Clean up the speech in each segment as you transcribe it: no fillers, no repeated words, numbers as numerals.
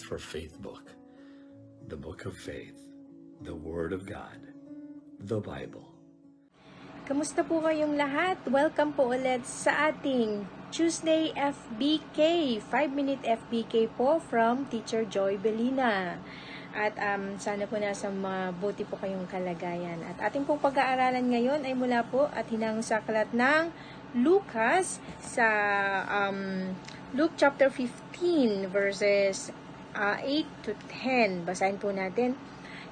for Faith book, the book of faith, the Word of God, the Bible. Kamusta po kayong lahat? Welcome po ulit sa ating Tuesday FBK, 5-minute FBK po from Teacher Joy Belina. At sana po nasa mabuti po kayong kalagayan. At ating pong pag-aaralan ngayon ay mula po at hinang sa aklat ng Lucas sa Luke chapter 15 verses 8 to 10. Basahin po natin.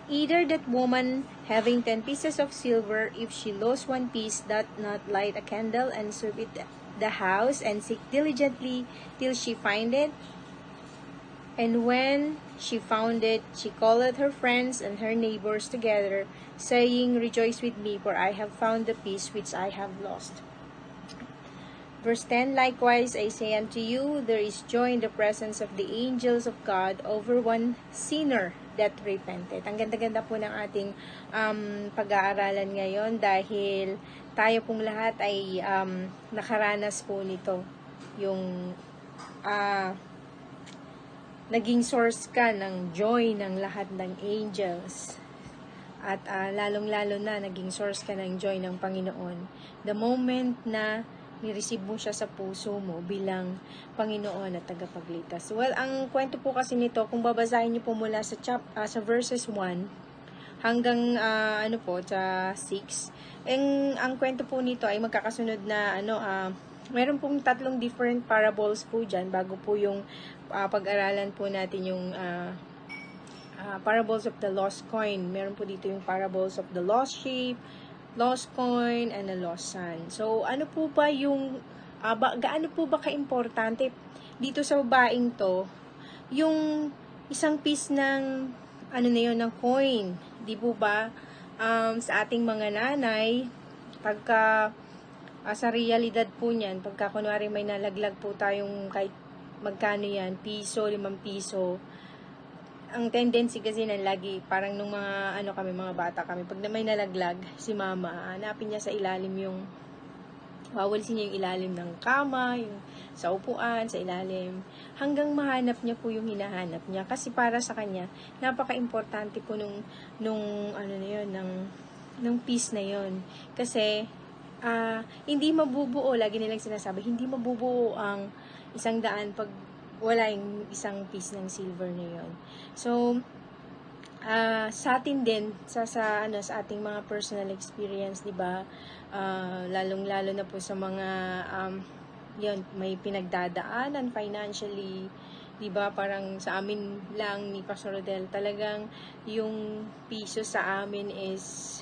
Either that woman having 10 pieces of silver, if she lost 1 piece, doth not light a candle and sweep it the house and seek diligently till she find it. And when she found it, she calleth her friends and her neighbors together, saying, Rejoice with me, for I have found the piece which I have lost. Verse 10, Likewise, I say unto you, there is joy in the presence of the angels of God over one sinner that repented. Ang ganda-ganda po ng ating pag-aaralan ngayon dahil tayo pong lahat ay nakaranas po nito. Yung naging source ka ng joy ng lahat ng angels. At lalong-lalo na naging source ka ng joy ng Panginoon. The moment na ni-receive mo siya sa puso mo bilang Panginoon at tagapagligtas. Well, ang kwento po kasi nito, kung babasahin niyo po mula sa verses 1 hanggang sa 6, ang kwento po nito ay magkakasunod na meron pong 3 different parables po diyan bago po yung pag-aralan po natin yung parables of the lost coin. Meron po dito yung parables of the lost sheep, lost coin, and a lost son. So, ano po ba yung, gaano po ba ka-importante dito sa babaeng to, yung isang piece ng, ng coin, di po ba, sa ating mga nanay, pagka, sa realidad po niyan, pagka kunwari may nalaglag po tayong kahit magkano yan, piso, 5 piso, ang tendency kasi na lagi, parang nung mga, mga bata kami, pag may nalaglag, si mama, hanapin niya sa ilalim yung, wawalisin niya yung ilalim ng kama, yung sa upuan, sa ilalim, hanggang mahanap niya po yung hinahanap niya. Kasi para sa kanya, napaka-importante po ng piece na yon. Kasi, hindi mabubuo, lagi nilang sinasabi, hindi mabubuo ang 100 pag wala yung isang piece ng silver na yon. So, sa atin din, sa ating mga personal experience, di ba, lalong-lalo na po sa mga, may pinagdadaanan financially, di ba, parang sa amin lang ni Pastor Rodel, talagang yung piso sa amin is,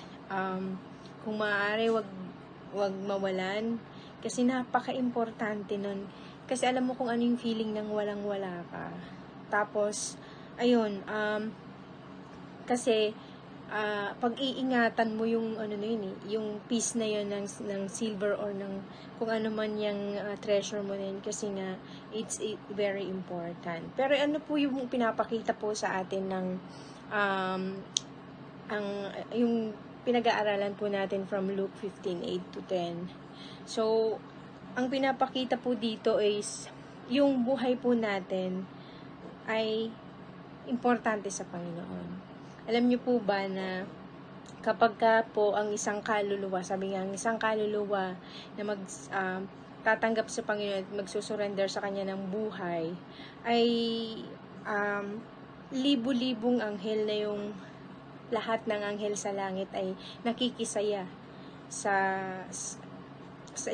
kung maaari, wag mawalan, kasi napaka-importante nun. Kasi alam mo kung ano yung feeling ng walang-wala ka. Tapos, ayun, kasi, pag-iingatan mo yung, yung piece na yun ng silver or ng kung ano man yung treasure mo din. Kasi nga, it's very important. Pero ano po yung pinapakita po sa atin ng, yung pinag-aaralan po natin from Luke 15:8 to 10. So, ang pinapakita po dito is yung buhay po natin ay importante sa Panginoon. Alam niyo po ba na kapag ka po ang isang kaluluwa, sabi nga ang isang kaluluwa na tatanggap sa Panginoon at magsusurrender sa Kanya ng buhay, ay libu-libong anghel na yung lahat ng anghel sa langit ay nakikisaya sa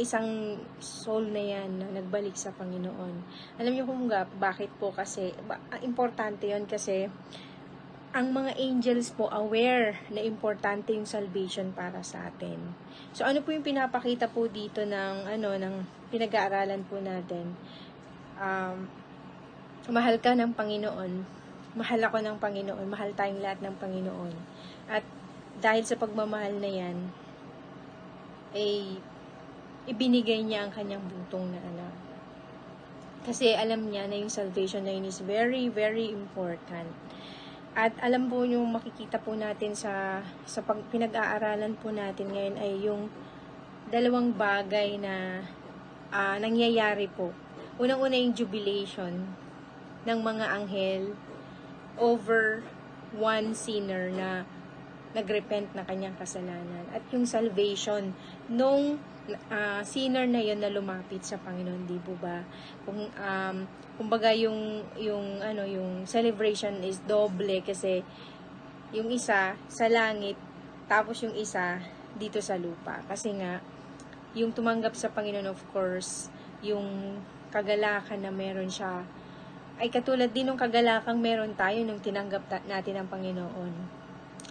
isang soul na yan na nagbalik sa Panginoon. Alam niyo kung bakit po kasi, importante yon kasi ang mga angels po aware na importante yung salvation para sa atin. So ano po yung pinapakita po dito ng pinag-aaralan po natin? Mahal ka ng Panginoon, mahal ako ng Panginoon, mahal tayong lahat ng Panginoon. At dahil sa pagmamahal na yan, ay ibinigay niya ang kanyang butong na anak. Kasi alam niya na yung salvation na yun is very, very important. At alam po yung makikita po natin sa pinag-aaralan po natin ngayon ay yung 2 bagay na nangyayari po. Unang-una yung jubilation ng mga anghel over one sinner na nagrepent na kanyang kasalanan at yung salvation nung sinner na yon na lumapit sa Panginoon, di po ba? Kumbaga yung celebration is doble kasi yung isa sa langit tapos yung isa dito sa lupa kasi nga yung tumanggap sa Panginoon, of course, yung kagalakan na meron siya ay katulad din ng kagalakang meron tayo nung tinanggap natin ang Panginoon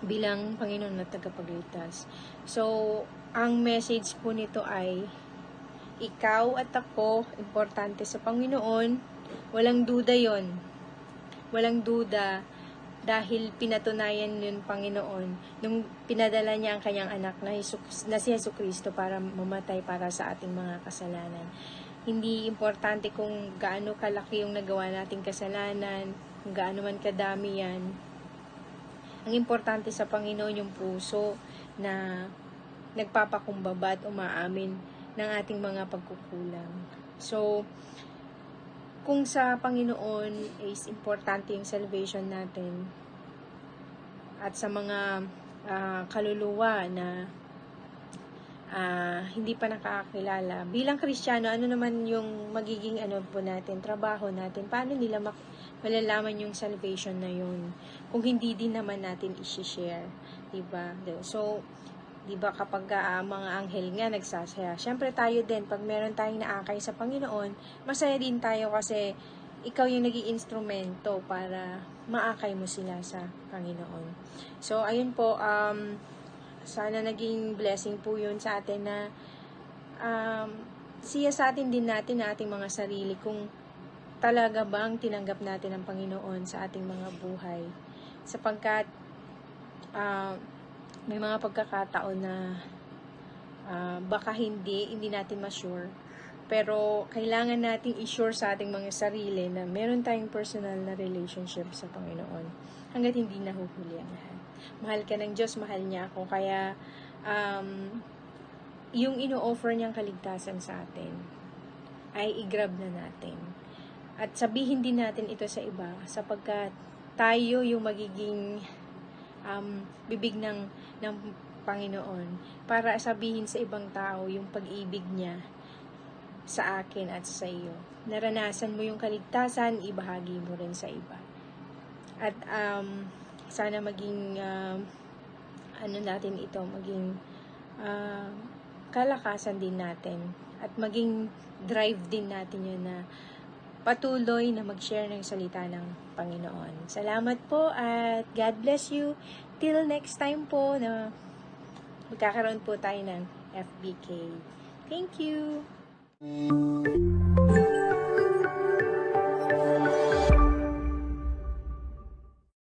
bilang Panginoon na tagapagligtas. So, ang message po nito ay ikaw at ako, importante sa Panginoon, walang duda yon. Walang duda dahil pinatunayan yun Panginoon nung pinadala niya ang kanyang anak na si Jesucristo para mamatay para sa ating mga kasalanan. Hindi importante kung gaano kalaki yung nagawa nating kasalanan, kung gaano man kadami yan. Ang importante sa Panginoon yung puso na nagpapakumbaba at umaamin ng ating mga pagkukulang. So, kung sa Panginoon is importante yung salvation natin at sa mga kaluluwa na hindi pa nakakakilala. Bilang Kristiyano, ano naman yung magiging po natin, trabaho natin? Paano nila malalaman yung salvation na yun? Kung hindi din naman natin i-share, diba? So, diba kapag mga anghel nga nagsasaya, syempre tayo din, pag meron tayong naakay sa Panginoon, masaya din tayo kasi ikaw yung naging instrumento para maakay mo sila sa Panginoon. So, ayun po, sana naging blessing po yun sa atin na siya sa atin din natin na ating mga sarili kung talaga bang tinanggap natin ang Panginoon sa ating mga buhay. Sapagkat may mga pagkakataon na baka hindi natin ma-sure. Pero kailangan nating i-sure sa ating mga sarili na meron tayong personal na relationship sa Panginoon hanggat hindi nahuhuli ang lahat. Mahal ka ng Diyos, mahal niya ako. Kaya, yung ino-offer niyang kaligtasan sa atin, ay i-grab na natin. At sabihin din natin ito sa iba, sapagkat tayo yung magiging bibig ng Panginoon para sabihin sa ibang tao yung pag-ibig niya sa akin at sa iyo. Naranasan mo yung kaligtasan, ibahagi mo rin sa iba. At sana maging natin ito, maging kalakasan din natin at maging drive din natin yun na patuloy na mag-share ng salita ng Panginoon. Salamat po at God bless you. Till next time po na magkakaroon po tayo ng FBK. Thank you!